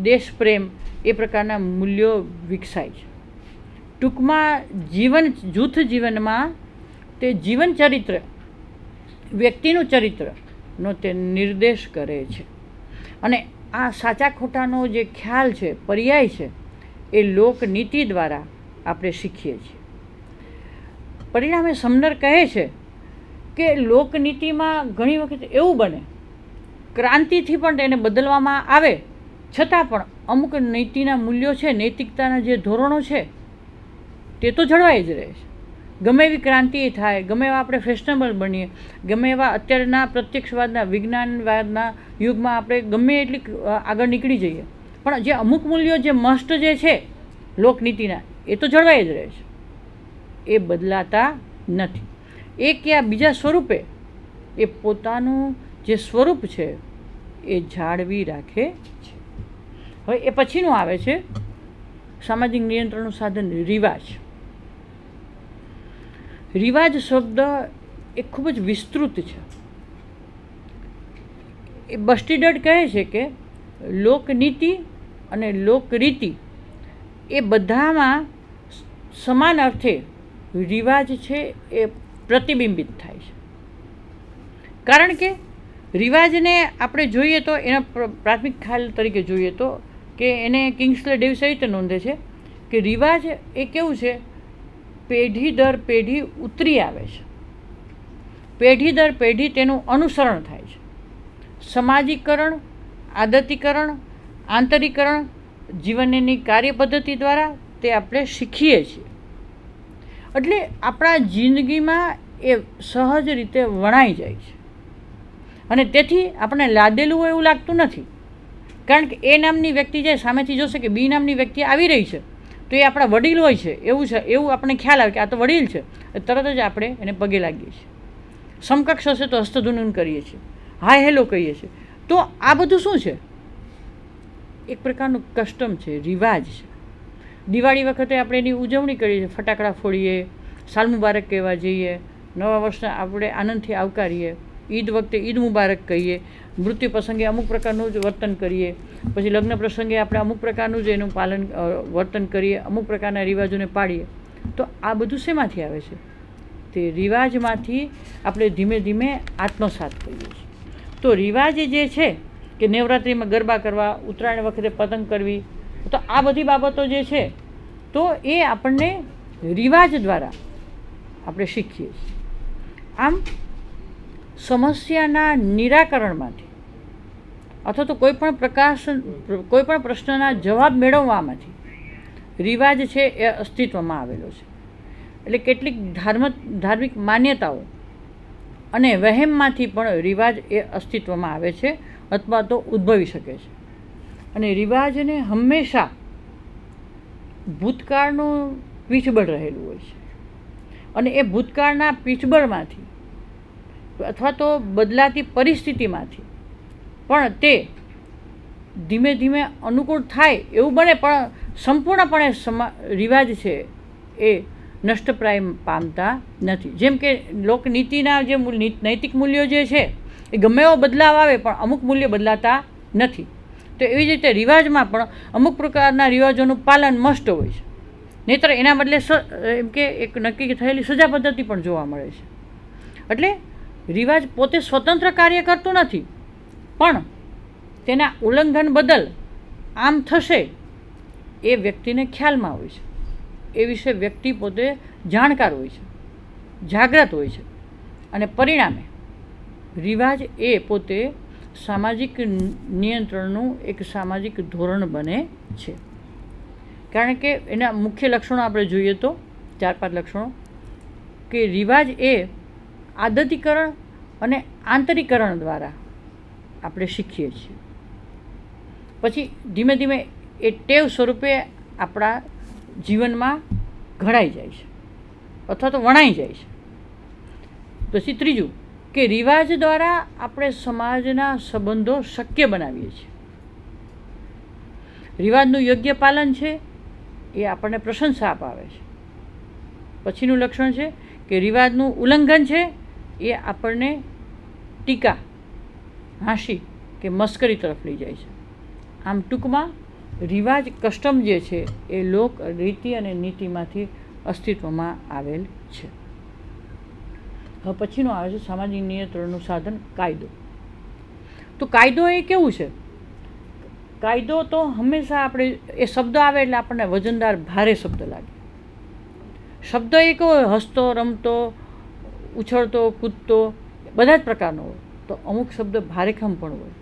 દેશ પ્રેમ એ પ્રકારના મૂલ્યો વિકસાય છે. ટૂંકમાં જૂથ જીવનમાં તે જીવન ચરિત્ર, વ્યક્તિનું ચરિત્રનો તે નિર્દેશ કરે છે. અને આ સાચા ખોટાનો જે ખ્યાલ છે, પર્યાય છે, એ લોકનીતિ દ્વારા આપણે શીખીએ છીએ. પરિણામે સમનર કહે છે કે લોકનીતિમાં ઘણી વખત એવું બને, ક્રાંતિથી પણ તેને બદલવામાં આવે છતાં પણ અમુક નીતિના મૂલ્યો છે, નૈતિકતાના જે ધોરણો છે તે તો જળવાઈ જ રહે છે. ગમે એવી ક્રાંતિ થાય, ગમે એવા આપણે ફેશનેબલ બનીએ, ગમે એવા અત્યારના પ્રત્યક્ષવાદના, વિજ્ઞાનવાદના યુગમાં આપણે ગમે એટલી આગળ નીકળી જઈએ, પણ જે અમુક મૂલ્યો જે મસ્ત જે છે લોકનીતિના, એ તો જળવાઈ જ રહે છે, એ બદલાતા નથી. એક યા બીજા સ્વરૂપે એ પોતાનું જે સ્વરૂપ છે એ જાળવી રાખે છે. હવે એ પછીનું આવે છે સામાજિક નિયંત્રણનું સાધન રિવાજ. રિવાજ શબ્દ એ ખૂબ જ વિસ્તૃત છે. એ બસ્ટીડર્ડ કહે છે કે લોકનીતિ અને લોકરીતિ એ બધામાં સમાન અર્થે રિવાજ છે એ પ્રતિબિંબિત થાય છે. કારણ કે રિવાજને આપણે જોઈએ તો એના પ્રાથમિક ખ્યાલ તરીકે જોઈએ તો કે એને કિંગ્સલે ડેવિસ રીતે નોંધે છે કે રિવાજ એ કેવું છે, પેઢી દર પેઢી ઉતરી આવે છે, પેઢી દર પેઢી તેનું અનુસરણ થાય છે. સમાજીકરણ, આદતીકરણ, આંતરીકરણ, જીવનની કાર્યપદ્ધતિ દ્વારા તે આપણે શીખીએ છીએ. એટલે આપણા જિંદગીમાં એ સહજ રીતે વણાઈ જાય છે અને તેથી આપણને લાદેલું હોય એવું લાગતું નથી. કારણ કે એ નામની વ્યક્તિ જે સામેથી જોશે કે બી નામની વ્યક્તિ આવી રહી છે તો એ આપણા વડીલ હોય છે એવું આપણને ખ્યાલ આવે કે આ તો વડીલ છે, તરત જ આપણે એને પગે લાગીએ છીએ. સમકક્ષ હશે તો હસ્તધૂનન કરીએ છીએ, હાય હેલો કહીએ છીએ. તો આ બધું શું છે? એક પ્રકારનું કસ્ટમ છે, રિવાજ છે. દિવાળી વખતે આપણે એની ઉજવણી કરીએ છીએ, ફટાકડા ફોડીએ, સાલ મુબારક કહેવા જઈએ, નવા વર્ષને આપણે આનંદથી આવકારીએ, ઈદ વખતે ઈદ મુબારક કહીએ, મૃત્યુ પ્રસંગે અમુક પ્રકારનું જ વર્તન કરીએ, પછી લગ્ન પ્રસંગે આપણે અમુક પ્રકારનું જ એનું પાલન વર્તન કરીએ, અમુક પ્રકારના રિવાજોને પાડીએ. તો આ બધું શેમાંથી આવે છે? તે રિવાજમાંથી આપણે ધીમે ધીમે આત્મસાત કરીએ છીએ. તો રિવાજ જે છે કે નવરાત્રિમાં ગરબા કરવા, ઉત્તરાયણ વખતે પતંગ કરવી, તો આ બધી બાબતો જે છે તો એ આપણને રિવાજ દ્વારા આપણે શીખીએ છીએ. આમ સમસ્યાના નિરાકરણમાંથી અથવા તો કોઈ પણ પ્રશ્નના જવાબ મેળવવામાંથી રિવાજ છે એ અસ્તિત્વમાં આવેલો છે. એટલે કેટલીક ધાર્મિક માન્યતાઓ અને વહેમમાંથી પણ રિવાજ એ અસ્તિત્વમાં આવે છે અથવા તો ઉદ્ભવી શકે છે. અને રિવાજને હંમેશા ભૂતકાળનું પીઠબળ રહેલું હોય છે અને એ ભૂતકાળના પીઠબળમાંથી અથવા તો બદલાતી પરિસ્થિતિમાંથી પણ તે ધીમે ધીમે અનુકૂળ થાય એવું બને, પણ સંપૂર્ણપણે રિવાજ છે એ નષ્ટપ્રાય પામતા નથી. જેમ કે લોકનીતિના જે નૈતિક મૂલ્યો જે છે એ ગમે એવો બદલાવ આવે પણ અમુક મૂલ્યો બદલાતા નથી. તો એવી જ રીતે રિવાજમાં પણ અમુક પ્રકારના રિવાજોનું પાલન મસ્ત હોય છે, નહીંતર એના બદલે એમ કે એક નક્કી થયેલી સજા પદ્ધતિ પણ જોવા મળે છે. એટલે રિવાજ પોતે સ્વતંત્ર કાર્ય કરતું નથી, પણ તેના ઉલ્લંઘન બદલ આમ થશે એ વ્યક્તિને ખ્યાલમાં હોય છે, એ વિશે વ્યક્તિ પોતે જાણકાર હોય છે, જાગૃત હોય છે. અને પરિણામે રિવાજ એ પોતે સામાજિક નિયંત્રણનું એક સામાજિક ધોરણ બને છે. કારણ કે એના મુખ્ય લક્ષણો આપણે જોઈએ તો 4-5 લક્ષણો કે રિવાજ એ આદતીકરણ અને આંતરીકરણ દ્વારા આપણે શીખીએ છીએ. પછી ધીમે ધીમે એ ટેવ સ્વરૂપે આપણા જીવનમાં ઘડાઈ જાય છે અથવા તો વણાઈ જાય છે. પછી ત્રીજું કે રિવાજ દ્વારા આપણે સમાજના સંબંધો શક્ય બનાવીએ છીએ. રિવાજનું યોગ્ય પાલન છે એ આપણને પ્રશંસા અપાવે છે. પછીનું લક્ષણ છે કે રિવાજનું ઉલ્લંઘન છે એ આપણને ટીકા, હાંસી કે મસ્કરી તરફ લઈ જાય છે. આમ ટૂંકમાં રિવાજ કસ્ટમ જે છે એ લોક રીતિ અને નીતિમાંથી અસ્તિત્વમાં આવેલ છે. હવે પછીનો આવે છે સામાજિક નિયંત્રણનું સાધન કાયદો. તો કાયદો એ કેવું છે? કાયદો તો હંમેશા આપણે એ શબ્દ આવે એટલે આપણને વજનદાર ભારે શબ્દ લાગે. શબ્દ એ કેવો હોય? હસતો, રમતો, ઉછળતો, કૂદતો બધા જ પ્રકારનો હોય. તો અમુક શબ્દ ભારેખમ પણ હોય.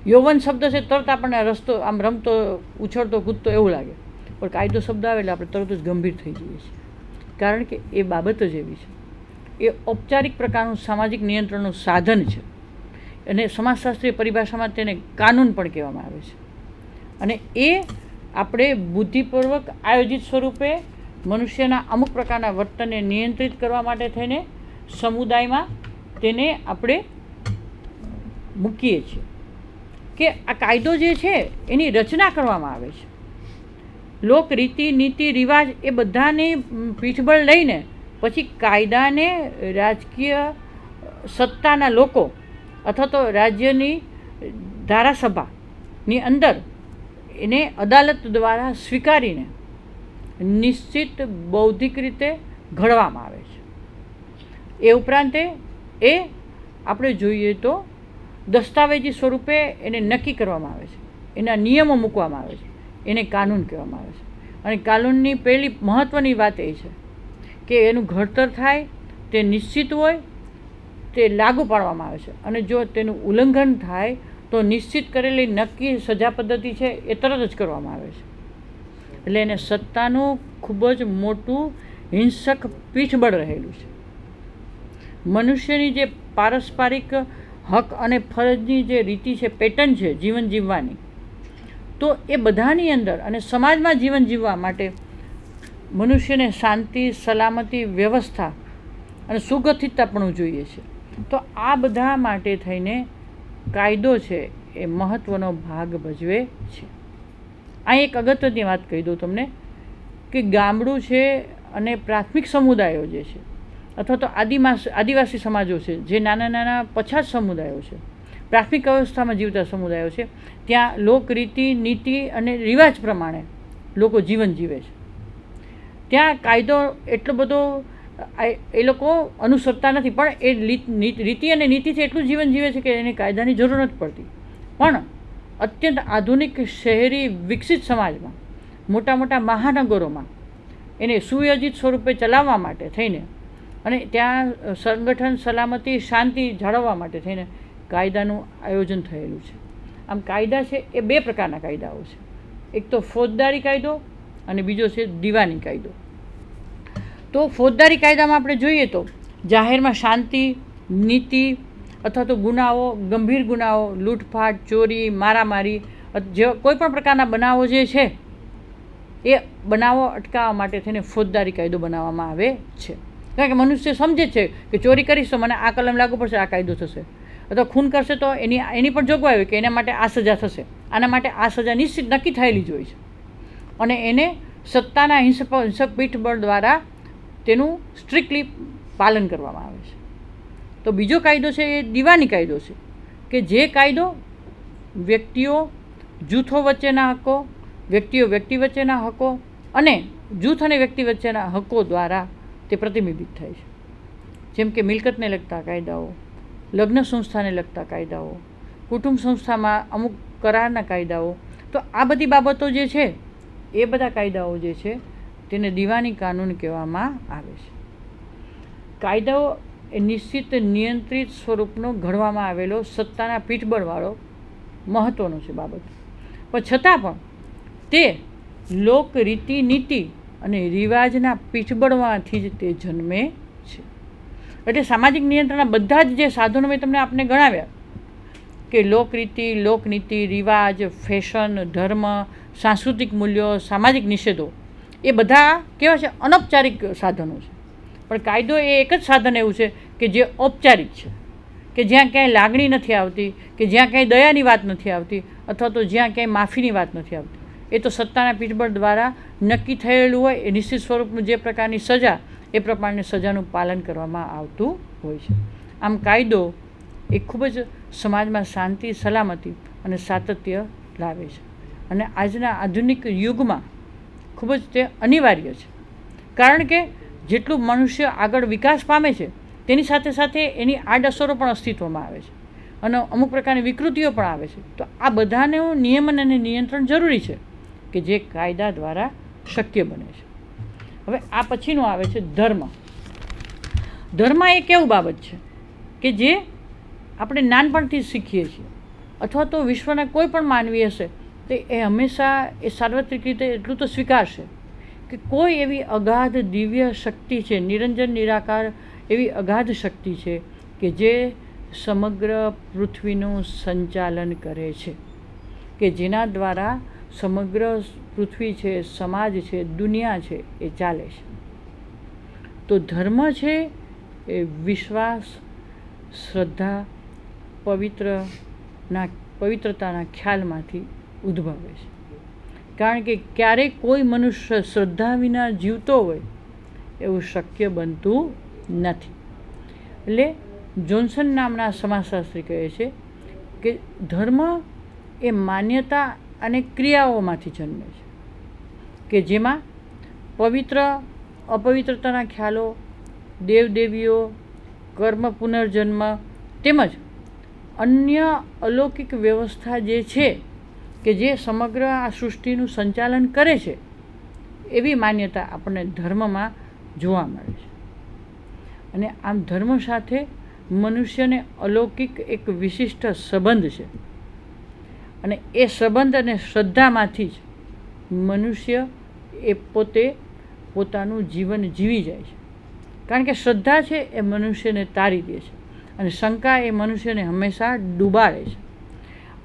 યૌવન શબ્દ છે તરત આપણને રસ્તો આમ રમતો, ઉછળતો, કૂદતો એવું લાગે. પણ કાયદો શબ્દ આવે એટલે આપણે તરત જ ગંભીર થઈ જઈએ છીએ. કારણ કે એ બાબત જ એવી છે. એ ઔપચારિક પ્રકારનું સામાજિક નિયંત્રણનું સાધન છે. અને સમાજશાસ્ત્રીય પરિભાષામાં તેને કાનૂન પણ કહેવામાં આવે છે. અને એ આપણે બુદ્ધિપૂર્વક આયોજિત સ્વરૂપે મનુષ્યના અમુક પ્રકારના વર્તનને નિયંત્રિત કરવા માટે થઈને સમુદાયમાં તેને આપણે મૂકીએ છીએ. કે આ કાયદો જે છે એની રચના કરવામાં આવે છે. લોક રીતિ, નીતિ, રિવાજ એ બધાની પીઠબળ લઈને પછી કાયદાને રાજકીય સત્તાના લોકો અથવા તો રાજ્યની ધારાસભાની અંદર એને અદાલત દ્વારા સ્વીકારીને નિશ્ચિત બૌદ્ધિક રીતે ઘડવામાં આવે છે. એ ઉપરાંતે એ આપણે જોઈએ તો દસ્તાવેજી સ્વરૂપે એને નક્કી કરવામાં આવે છે. એના નિયમો મૂકવામાં આવે છે. એને કાનૂન કહેવામાં આવે છે. અને કાનૂનની પહેલી મહત્ત્વની વાત એ છે કે એનું ઘડતર થાય તે નિશ્ચિત હોય, તે લાગુ પાડવામાં આવે છે. અને જો તેનું ઉલ્લંઘન થાય તો નિશ્ચિત કરેલી નક્કી સજા પદ્ધતિ છે એ તરત જ કરવામાં આવે છે. એટલે એને સત્તાનું ખૂબ જ મોટું હિંસક પીઠબળ રહેલું છે. મનુષ્યની જે પારસ્પરિક હક અને ફરજની જે રીતિ છે, પેટર્ન છે જીવન જીવવાની, તો એ બધાની અંદર અને સમાજમાં જીવન જીવવા માટે મનુષ્યને શાંતિ, સલામતી, વ્યવસ્થા અને સુગઠિતતા પણ જોઈએ છે. તો આ બધા માટે થઈને કાયદો છે એ મહત્ત્વનો ભાગ ભજવે છે. આ એક અગત્યની વાત કહી દઉં તમને કે ગામડું છે અને પ્રાથમિક સમુદાયો જે છે અથવા તો આદિવાસી સમાજો છે, જે નાના નાના પછાત સમુદાયો છે, પ્રાથમિક અવસ્થામાં જીવતા સમુદાયો છે, ત્યાં લોકરીતિ, નીતિ અને રિવાજ પ્રમાણે લોકો જીવન જીવે છે. ત્યાં કાયદો એટલો બધો એ લોકો અનુસરતા નથી, પણ એ રીતિ અને નીતિથી એટલું જીવન જીવે છે કે એને કાયદાની જરૂર નથી પડતી. પણ અત્યંત આધુનિક શહેરી વિકસિત સમાજમાં, મોટા મોટા મહાનગરોમાં એને સુયોજિત સ્વરૂપે ચલાવવા માટે થઈને અને ત્યાં સંગઠન, સલામતી, શાંતિ જાળવવા માટે થઈને કાયદાનું આયોજન થયેલું છે. આમ કાયદા છે એ બે પ્રકારના કાયદાઓ છે. એક તો ફોજદારી કાયદો અને બીજો છે દીવાની કાયદો. તો ફોજદારી કાયદામાં આપણે જોઈએ તો જાહેરમાં શાંતિ, નીતિ અથવા તો ગુનાઓ, ગંભીર ગુનાઓ, લૂંટફાટ, ચોરી, મારામારી જેવા કોઈ પણ પ્રકારના બનાવો જે છે એ બનાવો અટકાવવા માટે થઈને ફોજદારી કાયદો બનાવવામાં આવે છે. કારણ કે મનુષ્ય સમજે છે કે ચોરી કરીશ તો મને આ કલમ લાગુ પડશે, આ કાયદો થશે. અથવા ખૂન કરશે તો એની પણ જોગવાઈ હોય કે એના માટે આ સજા થશે, આના માટે આ સજા નિશ્ચિત નક્કી થયેલી જ હોય છે. અને એને સત્તાના હિંસક પીઠબળ દ્વારા તેનું સ્ટ્રિક્ટલી પાલન કરવામાં આવે છે. તો બીજો કાયદો છે એ દીવાની કાયદો છે કે જે કાયદો વ્યક્તિઓ, જૂથો વચ્ચેના હકો, વ્યક્તિઓ વ્યક્તિ વચ્ચેના હકો અને જૂથ અને વ્યક્તિ વચ્ચેના હકો દ્વારા તે પ્રતિબિંબિત થાય છે. જેમ કે મિલકતને લગતા કાયદાઓ, લગ્ન સંસ્થાને લગતા કાયદાઓ, કુટુંબ સંસ્થામાં અમુક કરારના કાયદાઓ. તો આ બધી બાબતો જે છે એ બધા કાયદાઓ જે છે તેને દીવાની કાનૂન કહેવામાં આવે છે. કાયદાઓ એ નિશ્ચિત નિયંત્રિત સ્વરૂપનો ઘડવામાં આવેલો સત્તાના પીઠબળવાળો મહત્ત્વનો છે બાબત. પણ છતાં પણ તે લોક રીતિ, નીતિ અને રિવાજના પીઠબળમાંથી જ તે જન્મે છે. એટલે સામાજિક નિયંત્રણના બધા જ જે સાધનો મેં તમને આપને ગણાવ્યા કે લોકરીતિ, લોકનીતિ, રિવાજ, ફેશન, ધર્મ, સાંસ્કૃતિક મૂલ્યો, સામાજિક નિષેધો, એ બધા કેવા છે? અનૌપચારિક સાધનો છે. પણ કાયદો એ એક જ સાધન એવું છે કે જે ઔપચારિક છે, કે જ્યાં ક્યાંય લાગણી નથી આવતી, કે જ્યાં ક્યાંય દયાની વાત નથી આવતી અથવા તો જ્યાં ક્યાંય માફીની વાત નથી આવતી. એ તો સત્તાના પીઠબળ દ્વારા નક્કી થયેલું હોય. એ નિશ્ચિત સ્વરૂપનું જે પ્રકારની સજા, એ પ્રમાણે સજાનું પાલન કરવામાં આવતું હોય છે. આમ કાયદો એ ખૂબ જ સમાજમાં શાંતિ, સલામતી અને સાતત્ય લાવે છે. અને આજના આધુનિક યુગમાં ખૂબ જ તે અનિવાર્ય છે. કારણ કે જેટલું મનુષ્ય આગળ વિકાસ પામે છે તેની સાથે સાથે એની આડઅસરો પણ અસ્તિત્વમાં આવે છે અને અમુક પ્રકારની વિકૃતિઓ પણ આવે છે. તો આ બધાનું નિયમન અને નિયંત્રણ જરૂરી છે કે જે કાયદા દ્વારા શક્ય બને છે. હવે આ પછીનું આવે છે ધર્મ. ધર્મ એક એવું બાબત છે કે જે આપણે નાનપણથી જ શીખીએ છીએ, અથવા તો વિશ્વના કોઈ પણ માનવી હશે તો એ હંમેશા એ સાર્વત્રિક રીતે એટલું તો સ્વીકારશે કે કોઈ એવી અગાધ દિવ્ય શક્તિ છે, નિરંજન નિરાકાર એવી અગાધ શક્તિ છે કે જે સમગ્ર પૃથ્વીનું સંચાલન કરે છે, કે જેના દ્વારા સમગ્ર પૃથ્વી છે, સમાજ છે, દુનિયા છે એ ચાલે છે. તો ધર્મ છે એ વિશ્વાસ, શ્રદ્ધા, પવિત્રતાના ખ્યાલમાંથી ઉદ્ભવે છે. કારણ કે ક્યારેય કોઈ મનુષ્ય શ્રદ્ધા વિના જીવતો હોય એવું શક્ય બનતું નથી. એટલે જોન્સન નામના સમાજશાસ્ત્રી કહે છે કે ધર્મ એ માન્યતા અને ક્રિયાઓમાંથી જન્મે છે કે જેમાં પવિત્ર અપવિત્રતાના ખ્યાલો, દેવદેવીઓ, કર્મ પુનર્જન્મ તેમજ અન્ય અલૌકિક વ્યવસ્થા જે છે કે જે સમગ્ર આ સૃષ્ટિનું સંચાલન કરે છે એવી માન્યતા આપણને ધર્મમાં જોવા મળે છે. અને આમ ધર્મ સાથે મનુષ્યને અલૌકિક એક વિશિષ્ટ સંબંધ છે અને એ સંબંધ અને શ્રદ્ધામાંથી જ મનુષ્ય એ પોતાનું જીવન જીવી જાય છે. કારણ કે શ્રદ્ધા છે એ મનુષ્યને તારી દે છે અને શંકા એ મનુષ્યને હંમેશા ડૂબાડે છે.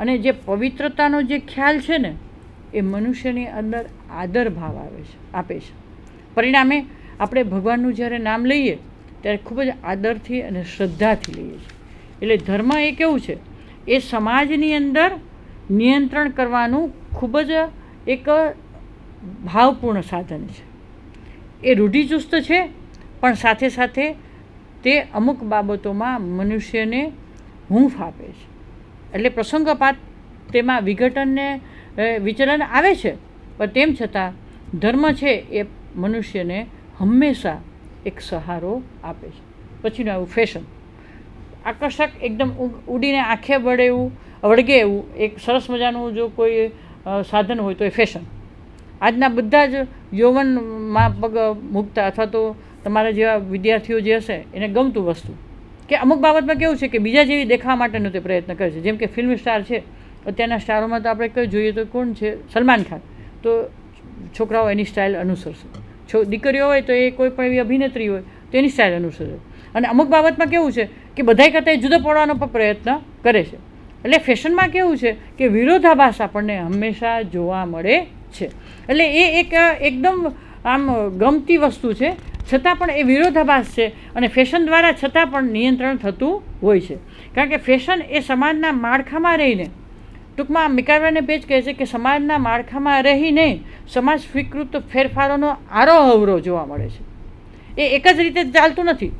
અને જે પવિત્રતાનો જે ખ્યાલ છે ને એ મનુષ્યની અંદર આદર ભાવ આપે છે. પરિણામે આપણે ભગવાનનું જ્યારે નામ લઈએ ત્યારે ખૂબ જ આદરથી અને શ્રદ્ધાથી લઈએ છીએ. એટલે ધર્મ એ કેવું છે, એ સમાજની અંદર નિયંત્રણ કરવાનું ખૂબ જ એક ભાવપૂર્ણ સાધન છે. એ રૂઢિચુસ્ત છે પણ સાથે સાથે તે અમુક બાબતોમાં મનુષ્યને હૂંફ આપે છે. એટલે પ્રસંગોપાત તેમાં વિઘટનને વિચલન આવે છે, પણ તેમ છતાં ધર્મ છે એ મનુષ્યને હંમેશા એક સહારો આપે છે. પછીનું આવ્યું ફેશન. આકર્ષક, એકદમ ઉડીને આંખે વળગે એવું એક સરસ મજાનું જો કોઈ સાધન હોય તો એ ફેશન. આજના બધા જ યૌવનમાં પગ મૂકતા અથવા તો તમારા જેવા વિદ્યાર્થીઓ જે હશે એને ગમતું વસ્તુ કે અમુક બાબતમાં કેવું છે કે બીજા જેવી દેખાવા માટેનો તે પ્રયત્ન કરે છે. જેમ કે ફિલ્મ સ્ટાર છે, અત્યારના સ્ટારોમાં તો આપણે કઈ જોઈએ તો કોણ છે, સલમાન ખાન. તો છોકરાઓ એની સ્ટાઇલ અનુસરશે, દીકરીઓ હોય તો એ કોઈ પણ એવી અભિનેત્રી હોય તો એની સ્ટાઇલ અનુસરશે. અને અમુક બાબતમાં કેવું છે કે બધાય કરતાં જુદો પડવાનો પણ પ્રયત્ન કરે છે. એટલે ફેશનમાં કેવું છે કે વિરોધાભાસ આપણને હંમેશા જોવા મળે છે. એટલે એ એક એકદમ આમ ગમતી વસ્તુ છે, છતાં પણ એ વિરોધાભાસ છે અને ફેશન દ્વારા છતાં પણ નિયંત્રણ થતું હોય છે. કારણ કે ફેશન એ સમાજના માળખામાં રહીને, ટૂંકમાં મિકાવાને પેજ કહે છે કે સમાજના માળખામાં રહીને સમાજ સ્વીકૃત ફેરફારોનો આરોહવરો જોવા મળે છે. એ એક જ રીતે ચાલતું નથી,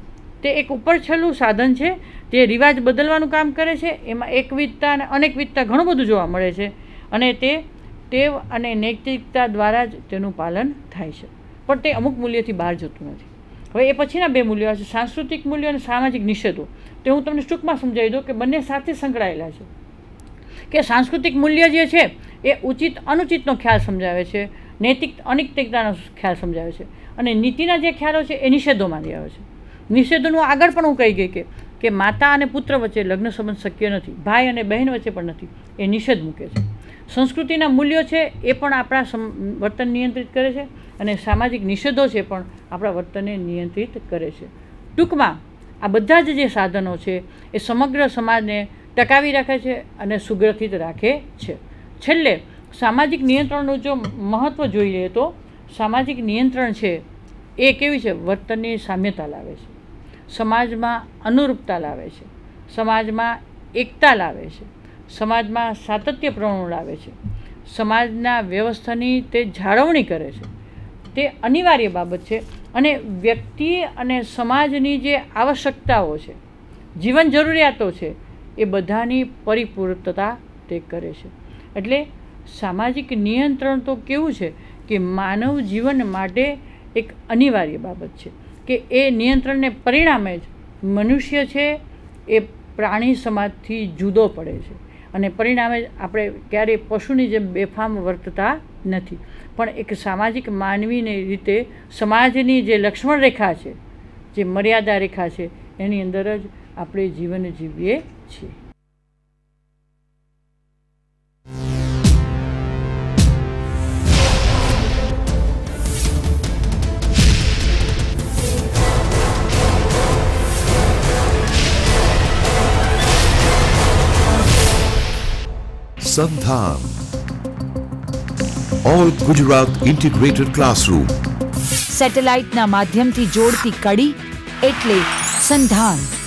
તે એક ઉપરછલ્લું સાધન છે. તે રિવાજ બદલવાનું કામ કરે છે. એમાં એકવિધતા અને અનેકવિધતા ઘણું બધું જોવા મળે છે અને તે ટેવ અને નૈતિકતા દ્વારા જ તેનું પાલન થાય છે. પણ તે અમુક મૂલ્યથી બહાર જતું નથી. હવે એ પછીના બે મૂલ્યો છે, સાંસ્કૃતિક મૂલ્યો અને સામાજિક નિષેધો. તો હું તમને ટૂંકમાં સમજાવી દઉં કે બંને સાથે સંકળાયેલા છે. કે સાંસ્કૃતિક મૂલ્ય જે છે એ ઉચિત અનુચિતનો ખ્યાલ સમજાવે છે, નૈતિક અનૈતિકતાનો ખ્યાલ સમજાવે છે અને નીતિના જે ખ્યાલો છે એ નિષેધોમાંથી આવે છે. નિષેધોનું આગળ પણ હું કહી ગઈ કે માતા અને પુત્ર વચ્ચે લગ્ન સંબંધ શક્ય નથી, ભાઈ અને બહેન વચ્ચે પણ નથી, એ નિષેધ મૂકે છે. સંસ્કૃતિના મૂલ્યો છે એ પણ આપણા વર્તન નિયંત્રિત કરે છે અને સામાજિક નિષેધો છે પણ આપણા વર્તનને નિયંત્રિત કરે છે. ટૂંકમાં આ બધા જ જે સાધનો છે એ સમગ્ર સમાજને ટકાવી રાખે છે અને સુગ્રથિત રાખે છે. છેલ્લે સામાજિક નિયંત્રણનું જો મહત્ત્વ જોઈએ તો સામાજિક નિયંત્રણ છે એ કેવી છે, વર્તનની સામ્યતા લાવે છે, સમાજમાં અનુરૂપતા લાવે છે, સમાજમાં એકતા લાવે છે, સમાજમાં સાતત્યપૂર્ણ લાવે છે, સમાજના વ્યવસ્થાની તે જાળવણી કરે છે. તે અનિવાર્ય બાબત છે અને વ્યક્તિ અને સમાજની જે આવશ્યકતાઓ છે, જીવન જરૂરિયાતો છે, એ બધાની પરિપૂર્ણતા તે કરે છે. એટલે સામાજિક નિયંત્રણ તો કેવું છે કે માનવ જીવન માટે એક અનિવાર્ય બાબત છે કે એ નિયંત્રણને પરિણામે જ મનુષ્ય છે એ પ્રાણી સમાજથી જુદો પડે છે અને પરિણામે આપણે ક્યારેય પશુની જેમ બેફામ વર્તતા નથી. પણ એક સામાજિક માનવીની રીતે સમાજની જે લક્ષ્મણ રેખા છે, જે મર્યાદા રેખા છે, એની અંદર જ આપણે જીવન જીવીએ છીએ. Sandhan, All Gujarat Integrated Classroom. સેટેલાઇટના માધ્યમથી જોડતી કડી એટલે સંધાન.